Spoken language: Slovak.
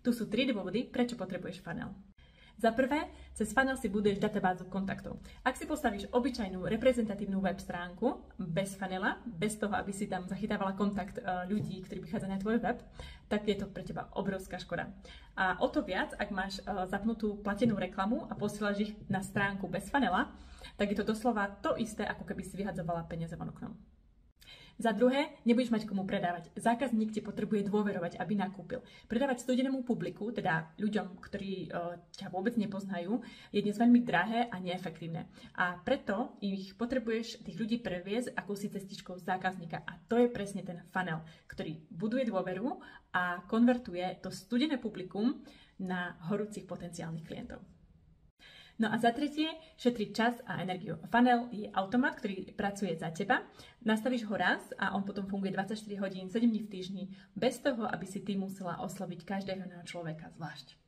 Tu sú 3 dôvody, prečo potrebuješ funnel. Za prvé, cez funnel si buduješ databázu kontaktov. Ak si postavíš obyčajnú reprezentatívnu web stránku bez funnela, bez toho, aby si tam zachytávala kontakt ľudí, ktorí prichádzajú na tvoj web, tak je to pre teba obrovská škoda. A o to viac, ak máš zapnutú platenú reklamu a posielaš ich na stránku bez funnela, tak je to doslova to isté, ako keby si vyhadzovala peniaze von oknom. Za druhé, nebudeš mať komu predávať. Zákazník ti potrebuje dôverovať, aby nakúpil. Predávať studenému publiku, teda ľuďom, ktorí ťa vôbec nepoznajú, je dnes veľmi drahé a neefektívne. A preto ich potrebuješ tých ľudí previesť akousi cestičkou zákazníka. A to je presne ten funnel, ktorý buduje dôveru a konvertuje to studené publikum na horúcich potenciálnych klientov. No a za tretie, šetriť čas a energiu. Funnel je automat, ktorý pracuje za teba. Nastavíš ho raz a on potom funguje 24 hodín, 7 dní v týždni, bez toho, aby si ty musela osloviť každého človeka zvlášť.